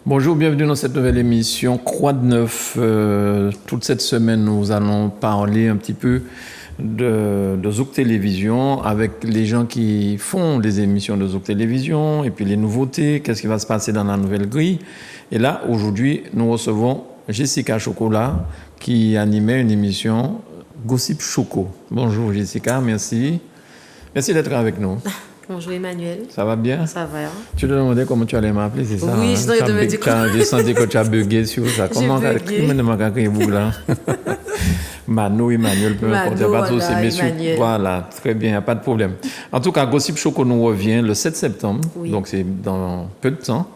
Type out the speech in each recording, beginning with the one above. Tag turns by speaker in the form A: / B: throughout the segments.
A: Bonjour, bienvenue dans cette nouvelle émission Croix de Neuf. Toute cette semaine, nous allons parler un petit peu de Zouk Télévision avec les gens qui font des émissions de Zouk Télévision et puis les nouveautés, qu'est-ce qui va se passer dans la nouvelle grille. Et là, aujourd'hui, nous recevons Jessica Chocolat qui animait une émission Gossip Choco. Bonjour Jessica, merci. Merci d'être avec nous.
B: Bonjour Emmanuel.
A: Ça va bien?
B: Ça va.
A: Tu te demandais comment tu allais m'appeler, c'est ça?
B: Oui, je dois te dire quoi.
A: J'ai senti que tu as bugué sur ça. Comment tu as bugué là? Mano, Emmanuel, peu importe.
B: Emmanuel.
A: Voilà, très bien, il n'y a pas de problème. En tout cas, Gossip Choco nous revient le 7 septembre,
B: Oui.
A: donc c'est dans peu de temps.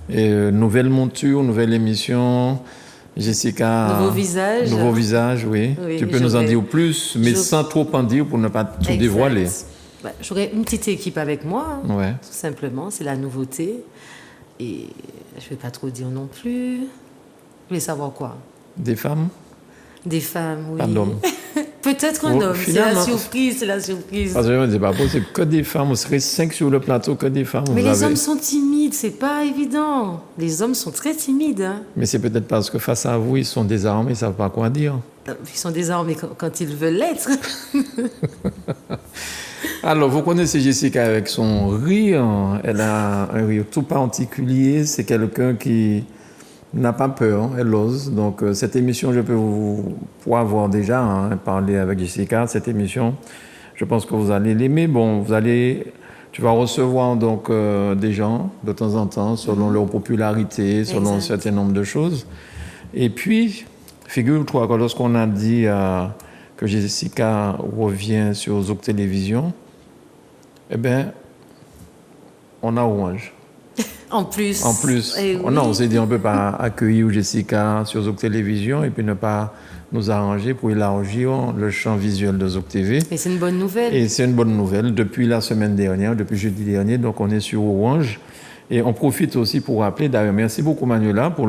A: Et, nouvelle monture, nouvelle émission. Jessica.
B: Nouveau visage.
A: Nouveau visage, oui. Tu peux nous en dire plus, mais sans trop en dire pour ne pas tout dévoiler.
B: Bah, j'aurais une petite équipe avec moi,
A: Ouais.
B: tout simplement, c'est la nouveauté. Et je ne vais pas trop dire non plus. Vous voulez savoir quoi?
A: Des femmes?
B: Des femmes, oui.
A: Pas d'hommes.
B: Peut-être un homme, c'est la surprise, c'est la surprise.
A: Parce que c'est pas possible, que des femmes, on serait 5 sur le plateau, que des femmes.
B: Mais les hommes sont timides, c'est pas évident. Les hommes sont très timides. Hein.
A: Mais c'est peut-être parce que face à vous, ils sont désarmés, ils ne savent pas quoi dire.
B: Ils sont désarmés quand ils veulent l'être.
A: Alors, vous connaissez Jessica avec son rire. Elle a un rire tout particulier. C'est quelqu'un qui n'a pas peur, elle ose. Donc, cette émission, je peux vous pour avoir déjà parlé avec Jessica. Cette émission, je pense que vous allez l'aimer. Bon, tu vas recevoir donc des gens de temps en temps, selon leur popularité, selon un certain nombre de choses. Et puis, figure-toi que lorsqu'on a dit que Jessica revient sur Zouk Télévision, eh bien, on a Orange.
B: En plus.
A: Oui. On s'est dit on ne peut pas accueillir Jessica sur Zouk Télévision et puis ne pas nous arranger pour élargir le champ visuel de Zouk TV.
B: Et c'est une bonne nouvelle.
A: Et c'est une bonne nouvelle. Depuis la semaine dernière, depuis jeudi dernier, donc on est sur Orange. Et on profite aussi pour rappeler, d'ailleurs, merci beaucoup Manuela pour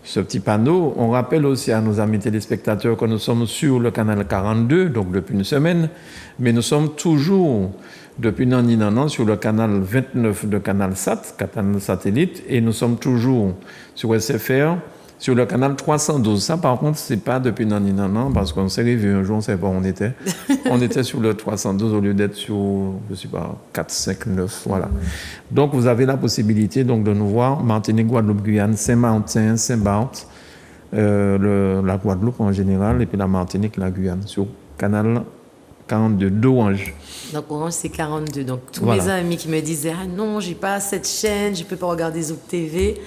A: ce petit panneau. On rappelle aussi à nos amis téléspectateurs que nous sommes sur le canal 42, donc depuis une semaine, mais nous sommes toujours, depuis un an, sur le canal 29 de Canal Sat, canal satellite, et nous sommes toujours sur SFR, sur le canal 312. Ça, par contre, c'est pas depuis un an, parce qu'on s'est réveillé un jour, on ne sait pas où on était. On était sur le 312 au lieu d'être sur, je ne sais pas, 4, 5, 9, voilà. Donc, vous avez la possibilité donc, de nous voir, Martinique, Guadeloupe, Guyane, Saint-Martin, Saint-Barth, la Guadeloupe en général, et puis la Martinique, la Guyane, sur canal 42 d'Orange.
B: Donc Orange, c'est 42. Donc tous mes amis qui me disaient « Ah non, j'ai pas cette chaîne, je peux pas regarder Zouk TV »,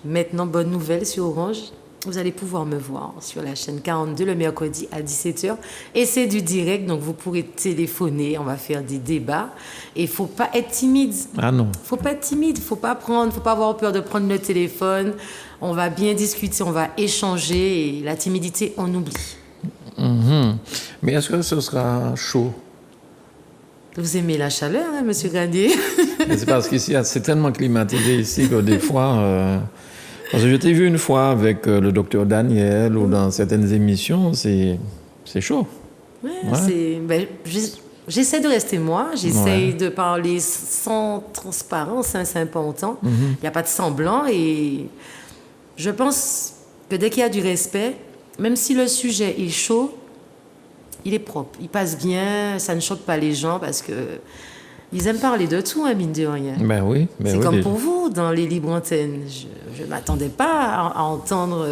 B: maintenant, bonne nouvelle sur Orange, vous allez pouvoir me voir sur la chaîne 42 le mercredi à 17h. Et c'est du direct, donc vous pourrez téléphoner, on va faire des débats. Et il ne faut pas être timide.
A: Ah non.
B: Il ne faut pas être timide, il ne faut pas avoir peur de prendre le téléphone. On va bien discuter, on va échanger et la timidité, on oublie.
A: Mais est-ce que ce sera chaud?
B: Vous aimez la chaleur, hein, monsieur Grandier?
A: C'est parce qu'ici, c'est tellement climatisé ici que des fois... Parce que je t'ai vu une fois avec le docteur Daniel ou dans certaines émissions, c'est chaud.
B: Ouais. J'essaie de rester moi, j'essaie de parler sans transparence, hein, c'est important. Il n'y a pas de semblant et je pense que dès qu'il y a du respect, même si le sujet est chaud, il est propre, il passe bien, ça ne choque pas les gens parce que ils aiment parler de tout, hein, mine de rien.
A: Ben oui.
B: C'est comme pour vous, dans les libres antennes. Je ne m'attendais pas à entendre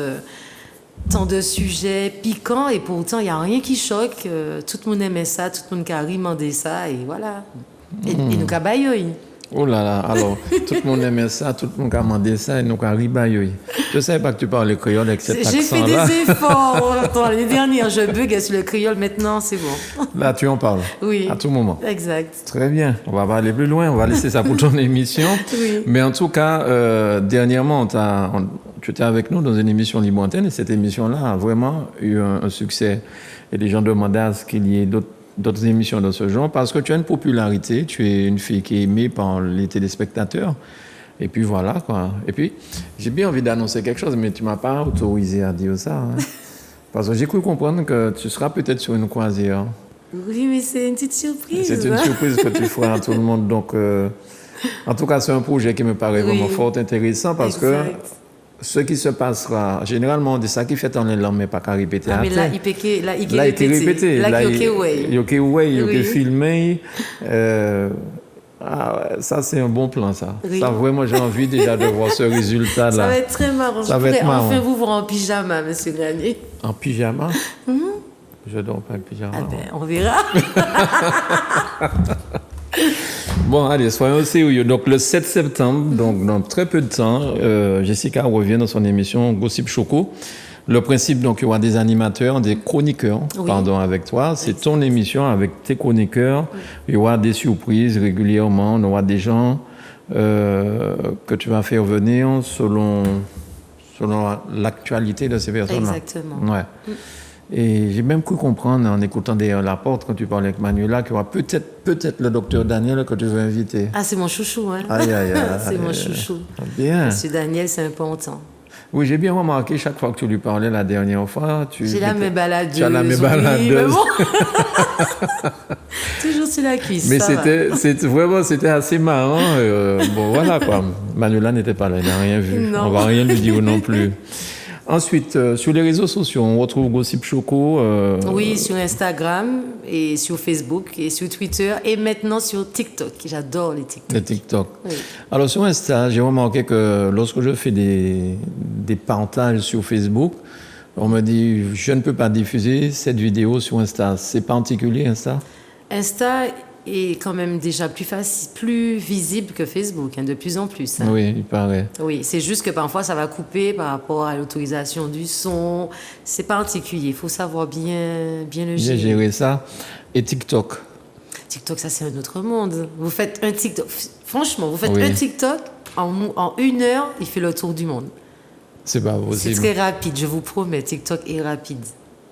B: tant de sujets piquants et pourtant, il n'y a rien qui choque. Tout le monde aimait ça, tout le monde a rimandé ça et voilà. Et nous cabayoy.
A: Oh là là, alors, tout le monde aimait ça, tout le monde a demandé ça et nous a ribayoy. Je ne savais pas que tu parlais créole avec cet accent-là.
B: J'ai fait des efforts. L'année dernière, je bug sur le créole, maintenant c'est bon.
A: Là, tu en parles.
B: Oui.
A: À tout moment.
B: Exact.
A: Très bien. On va pas aller plus loin. On va laisser ça pour ton émission.
B: Oui.
A: Mais en tout cas, dernièrement, tu étais avec nous dans une émission Libre Antenne et cette émission-là a vraiment eu un succès. Et les gens demandaient à ce qu'il y ait d'autres émissions de ce genre parce que tu as une popularité, tu es une fille qui est aimée par les téléspectateurs. Et puis voilà, quoi. Et puis, j'ai bien envie d'annoncer quelque chose, mais tu ne m'as pas autorisé à dire ça. Hein. Parce que j'ai cru comprendre que tu seras peut-être sur une croisière.
B: Oui, mais c'est une petite surprise.
A: C'est une surprise que tu feras à tout le monde. Donc, en tout cas, c'est un projet qui me paraît vraiment fort intéressant parce que ce qui se passera, généralement, c'est ça qui fait en langue, mais pas qu'à répéter.
B: Ah, mais là, il est répété. Là, il est
A: répété. Il est filmé. Ça, c'est un bon plan, ça.
B: Oui.
A: Ça, vraiment, j'ai envie déjà de voir ce résultat-là.
B: Ça va être très marrant.
A: Ça va être marrant.
B: Enfin vous voir en pyjama, monsieur Granier.
A: En pyjama? Je dors pas en pyjama.
B: Ah ben, on verra.
A: Bon, allez, soyons sérieux. Donc, le 7 septembre, donc dans très peu de temps, Jessica revient dans son émission Gossip Choco. Le principe, donc, il y aura des animateurs, des chroniqueurs, avec toi. C'est ton émission avec tes chroniqueurs. Il y aura des surprises régulièrement. On aura des gens que tu vas faire venir selon l'actualité de ces personnes-là.
B: Exactement.
A: Ouais. Et j'ai même cru comprendre, en écoutant d'ailleurs la porte, quand tu parlais avec Manuela, qu'il y aura peut-être le docteur Daniel que tu veux inviter.
B: Ah, c'est mon chouchou, hein.
A: Aïe, aïe, aïe.
B: C'est mon chouchou.
A: Bien.
B: Monsieur Daniel, c'est important.
A: Oui, j'ai bien remarqué, chaque fois que tu lui parlais la dernière fois,
B: j'ai la même baladeuse.
A: Tu as la même baladeuse.
B: Oui, toujours sur la cuisse.
A: Mais c'était assez marrant. Bon, voilà quoi. Manuela n'était pas là, il n'a rien vu.
B: Non.
A: On va rien lui dire non plus. Ensuite, sur les réseaux sociaux, on retrouve Gossip Choco.
B: Oui, sur Instagram et sur Facebook et sur Twitter et maintenant sur TikTok. J'adore les TikTok.
A: Les TikTok.
B: Oui.
A: Alors sur Insta, j'ai remarqué que lorsque je fais des partages sur Facebook, on me dit je ne peux pas diffuser cette vidéo sur Insta. C'est particulier Insta?
B: Insta est quand même déjà plus visible que Facebook, hein, de plus en plus. Hein.
A: Oui, il paraît.
B: Oui, c'est juste que parfois ça va couper par rapport à l'autorisation du son. C'est particulier, il faut savoir bien le gérer.
A: Bien gérer ça. Et TikTok?
B: TikTok, ça c'est un autre monde. Vous faites un TikTok, franchement, vous faites
A: Oui.
B: un TikTok, en 1 heure, il fait le tour du monde.
A: C'est pas possible.
B: C'est très rapide, je vous promets, TikTok est rapide.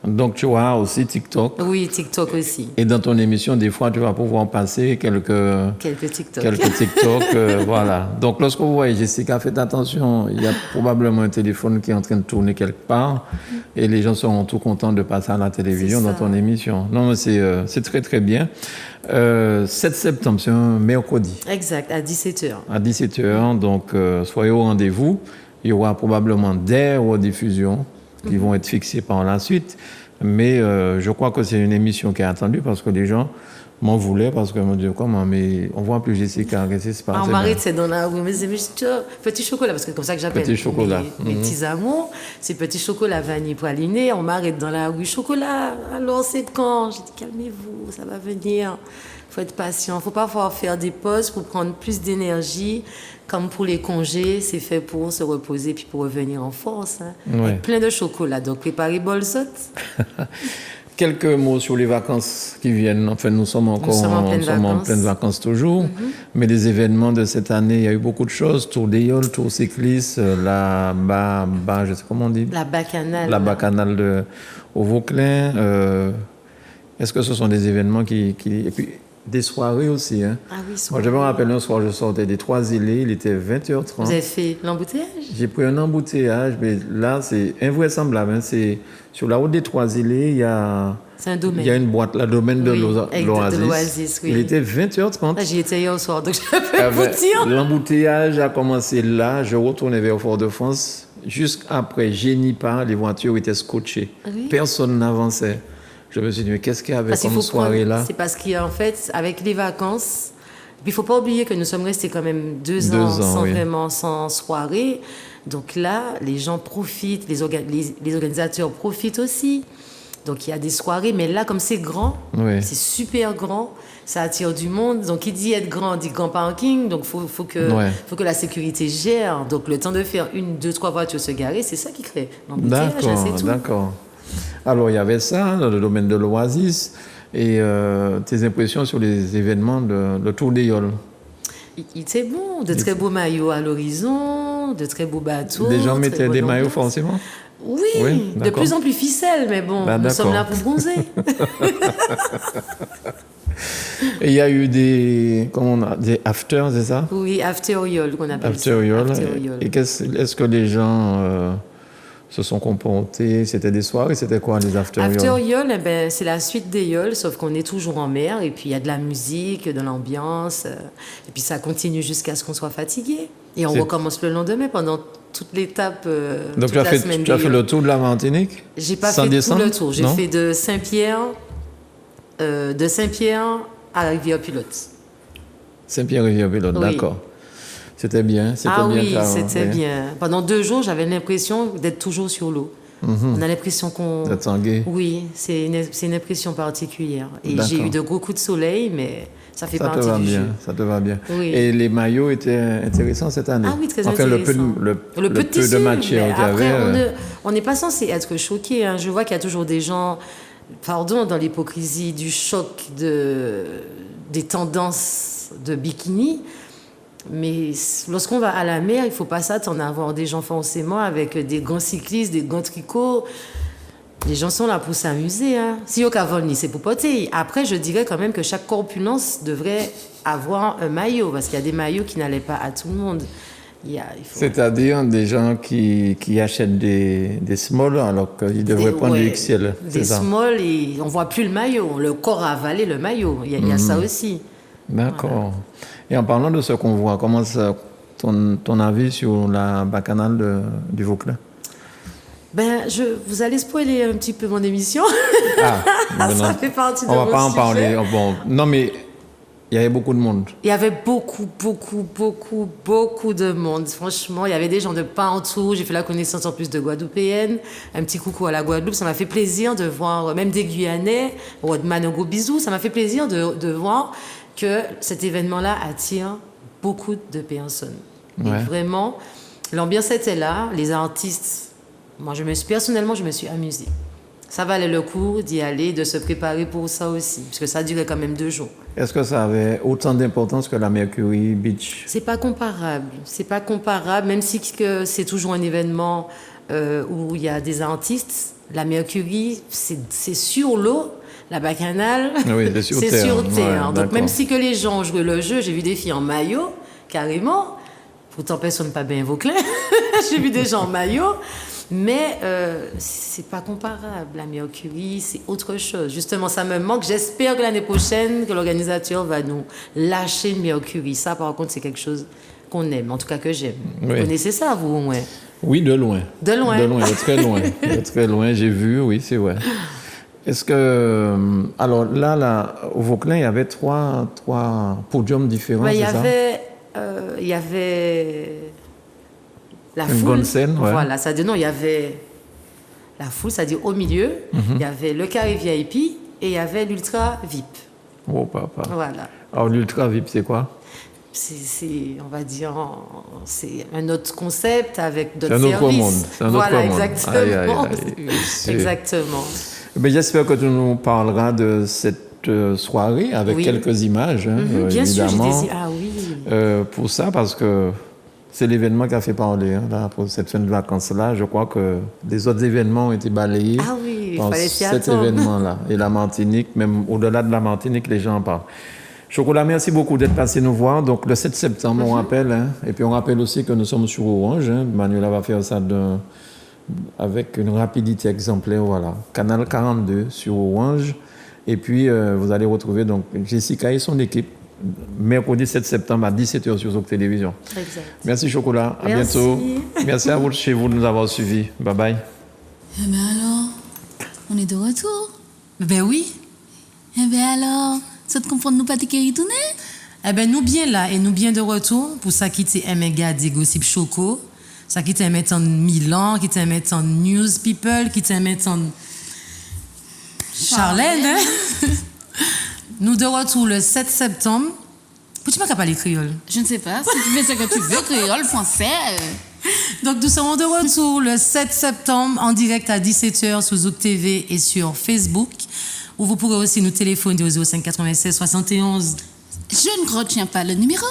A: Donc tu as aussi TikTok.
B: Oui, TikTok aussi.
A: Et dans ton émission, des fois, tu vas pouvoir passer quelques TikTok. Voilà. Donc lorsque vous voyez Jessica, faites attention, il y a probablement un téléphone qui est en train de tourner quelque part et les gens seront tout contents de passer à la télévision dans ton émission. Non, mais c'est très très bien. 7 septembre, c'est un mercredi.
B: Exact, à 17h.
A: À 17h, donc soyez au rendez-vous. Il y aura probablement des rediffusions qui vont être fixés par la suite. Mais je crois que c'est une émission qui est attendue parce que les gens m'en voulaient parce que me disaient comment, mais on voit plus Jessica, qu'est-ce qui se passe?
B: On m'arrête, c'est dans la rue, mais c'est petit chocolat, parce que c'est comme ça que j'appelle
A: petit chocolat.
B: Mes petits amours, c'est petit chocolat vanille praliné, on m'arrête dans la rue, chocolat, alors c'est quand? J'ai dit calmez-vous, ça va venir. Il faut être patient, il ne faut pas faire des pauses pour prendre plus d'énergie. Comme pour les congés, c'est fait pour se reposer puis pour revenir en force. Hein.
A: Ouais.
B: Avec plein de chocolat, donc préparez bolsot.
A: Quelques mots sur les vacances qui viennent. Enfin, nous sommes en pleine vacances toujours. Mais les événements de cette année, il y a eu beaucoup de choses. Tour des Yoles, Tour cycliste, je sais comment on dit.
B: La bacchanale.
A: La bacchanale de au Vauclin. Est-ce que ce sont des événements qui... Et puis, des soirées aussi. Hein.
B: Ah oui,
A: Moi, je me rappelle un soir, je sortais des Trois-Îlets, il était 20h30.
B: Vous avez fait l'embouteillage?
A: J'ai pris un embouteillage, mais là, c'est invraisemblable. Hein. C'est sur la route des Trois-Îlets, il y a...
B: C'est un domaine.
A: Il y a une boîte, le domaine de
B: l'Oasis. Oui.
A: Il était 20h30.
B: J'y étais hier au soir, donc je peux vous dire.
A: L'embouteillage a commencé là, je retournais vers Fort-de-France. Jusqu'après Génipa, les voitures étaient scotchées.
B: Oui.
A: Personne n'avançait. Je me suis dit, mais qu'est-ce qu'il y avait comme soirée là?
B: C'est parce qu'en fait, avec les vacances, il ne faut pas oublier que nous sommes restés quand même 2 ans sans soirée. Donc là, les gens profitent, les organisateurs profitent aussi. Donc il y a des soirées, mais là, comme c'est grand, c'est super grand, ça attire du monde. Donc il dit être grand, dit grand parking, donc il faut que la sécurité gère. Donc le temps de faire 1, 2, 3 voitures se garer, c'est ça qui crée l'embouteillage, c'est tout.
A: D'accord. Alors, il y avait ça dans le domaine de l'Oasis et tes impressions sur les événements de Tour des Yoles.
B: Il était bon, de très beaux maillots à l'horizon, de très beaux bateaux.
A: Les gens mettaient des maillots forcément?
B: Oui, de plus en plus ficelles, mais bon, nous sommes là pour bronzer.
A: Et il y a eu des afters, c'est ça?
B: Oui, after Yole qu'on appelle
A: after Yole.
B: After Yole.
A: Et est-ce que les gens... se sont comportés, c'était des soirées, c'était quoi les after Yole?
B: After Yole, c'est la suite des Yoles, sauf qu'on est toujours en mer, et puis il y a de la musique, de l'ambiance, et puis ça continue jusqu'à ce qu'on soit fatigué. Et on recommence le lendemain pendant toute l'étape
A: Donc
B: toute la semaine.
A: Tu as fait le tour de la Martinique?
B: J'ai pas
A: sans
B: fait
A: descendre?
B: tout le tour. J'ai
A: Non?
B: fait de Saint-Pierre à Rivière-Pilote.
A: Saint-Pierre-Rivière-Pilote,
B: Oui.
A: d'accord. C'était bien, c'était
B: Ah
A: bien.
B: oui,
A: calme,
B: c'était
A: oui.
B: bien. Pendant 2 jours, j'avais l'impression d'être toujours sur l'eau. On a l'impression qu'on...
A: D'être sangué.
B: Oui, c'est une impression particulière. Et
A: D'accord.
B: j'ai eu de gros coups de soleil, mais ça fait
A: Ça te
B: partie
A: va
B: du
A: bien,
B: jeu.
A: ça te va bien.
B: Oui.
A: Et les maillots étaient intéressants cette année.
B: Ah oui, très
A: enfin,
B: intéressant.
A: Le peu de
B: tissu,
A: matière
B: mais
A: qu'il y
B: après,
A: avait.
B: on n'est pas censé être choqué. Hein. Je vois qu'il y a toujours des gens, pardon, dans l'hypocrisie du choc des tendances de bikini. Mais lorsqu'on va à la mer, il ne faut pas s'attendre à avoir des gens forcément avec des gants cyclistes, des gants tricots. Les gens sont là pour s'amuser. Hein. Si au Cavolni, c'est pour poter. Après, je dirais quand même que chaque corpulence devrait avoir un maillot, parce qu'il y a des maillots qui n'allaient pas à tout le monde. Il faut...
A: C'est-à-dire des gens qui achètent des small alors qu'ils devraient prendre du XL.
B: Des small, et on ne voit plus le maillot. Le corps a avalé le maillot. Il y a ça aussi.
A: D'accord.
B: Voilà.
A: Et en parlant de ce qu'on voit, comment ça, ton avis sur la bacchanale du Vauclin?
B: Vous allez spoiler un petit peu mon émission.
A: Ah,
B: Ça fait partie de
A: on va
B: mon
A: pas en
B: sujet.
A: parler. Bon, non, mais il y avait beaucoup de monde.
B: Il y avait beaucoup de monde. Franchement, il y avait des gens de partout. J'ai fait la connaissance en plus de Guadeloupéennes. Un petit coucou à la Guadeloupe. Ça m'a fait plaisir de voir, même des Guyanais, Rodman, un gros bisou. Ça m'a fait plaisir de voir que cet événement-là attire beaucoup de personnes.
A: Ouais.
B: Et vraiment, l'ambiance était là. Les artistes, personnellement, je me suis amusée. Ça valait le coup d'y aller, de se préparer pour ça aussi. Parce que ça durait quand même 2 jours.
A: Est-ce que ça avait autant d'importance que la Mercury Beach?
B: C'est pas comparable. C'est pas comparable, même si que c'est toujours un événement où il y a des artistes. La Mercury, c'est sur l'eau. La bacchanale,
A: Oui, c'est sur terre.
B: sur terre.
A: Ouais,
B: Donc même
A: d'accord.
B: si que les gens ont joué le jeu, j'ai vu des filles en maillot, carrément. Pourtant, personne pas bien Vauclin. J'ai vu des gens en maillot. Mais c'est pas comparable. La Mercury, c'est autre chose. Justement, ça me manque. J'espère que l'année prochaine, que l'organisateur va nous lâcher une Mercury. Ça, par contre, c'est quelque chose qu'on aime. En tout cas, que j'aime.
A: Oui.
B: Vous connaissez ça, vous, au moins?
A: Oui, de loin.
B: De loin.
A: De loin, de très loin. De très loin, j'ai vu, oui, c'est vrai. Est-ce que... Alors là, au Vauclin, il y avait trois podiums différents,
B: Ouais,
A: c'est ça?
B: Il y avait la
A: Une
B: foule.
A: grande scène, ouais.
B: Voilà, ça dit non, il y avait la foule, c'est-à-dire au milieu, il y avait le carré VIP et il y avait l'ultra VIP.
A: Oh, papa.
B: Voilà.
A: Alors, l'Ultra VIP, c'est quoi?
B: On va dire, c'est un autre concept avec d'autres
A: C'est un autre
B: services.
A: monde. C'est un autre
B: Voilà,
A: monde.
B: exactement.
A: Aïe, aïe, aïe. C'est-
B: Exactement.
A: Ben, j'espère que tu nous parleras de cette soirée avec
B: Oui.
A: quelques images, hein,
B: Bien sûr, j'ai
A: évidemment.
B: des... Ah oui.
A: Pour ça, parce que c'est l'événement qui a fait parler hein, là, pour cette fin de vacances-là. Je crois que les autres événements ont été balayés
B: Ah oui, il
A: par
B: fallait s'y
A: cet
B: attendre.
A: événement-là. Et la Martinique, même au-delà de la Martinique, les gens en parlent. Chocolat, merci beaucoup d'être passé nous voir. Donc le 7 septembre, on rappelle. Hein, et puis on rappelle aussi que nous sommes sur Orange. Hein. Manuela va faire ça avec une rapidité exemplaire. Voilà. Canal 42 sur Orange. Et puis vous allez retrouver donc, Jessica et son équipe mercredi 7 septembre à 17h sur Zouk Télévision.
B: Exact.
A: Merci Chocolat, à
B: Merci.
A: bientôt. Merci à vous de chez vous de nous avoir suivis. Bye bye.
C: Eh ben alors, on est de retour.
B: Ben oui.
C: Eh ben alors, ça te comprend nous pas te retourner?
B: Eh ben, nous bien là, et nous bien de retour pour ça qui t'est un gars des Gossip Choco, ça qui t'est mettre en Milan, qui t'est mettre en News People, qui t'est mettre en Charlène. Hein? Nous de retour le 7 septembre. Pourquoi tu m'as qu'à parler créole?
C: Je ne sais pas, si tu fais ce que tu veux, créole, français.
B: Donc nous serons de retour le 7 septembre en direct à 17h sur Zouk TV et sur Facebook, où vous pourrez aussi nous téléphoner au 05 96 71
C: Je ne retiens pas le numéro.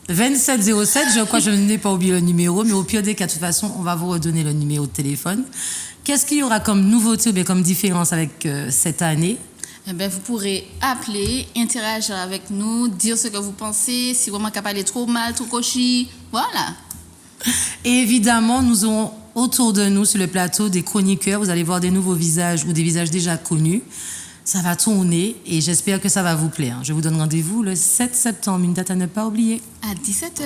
B: 2707. Je crois que je n'ai pas oublié le numéro, mais au pire des cas, de toute façon, on va vous redonner le numéro de téléphone. Qu'est-ce qu'il y aura comme nouveauté ou bien comme différence avec cette année?
C: Eh ben, vous pourrez appeler, interagir avec nous, dire ce que vous pensez, si vraiment qu'à parler trop mal, trop cochi. Voilà.
B: Et évidemment, nous aurons autour de nous, sur le plateau, des chroniqueurs. Vous allez voir des nouveaux visages ou des visages déjà connus. Ça va tourner et j'espère que ça va vous plaire. Je vous donne rendez-vous le 7 septembre, une date à ne pas oublier.
C: À 17h.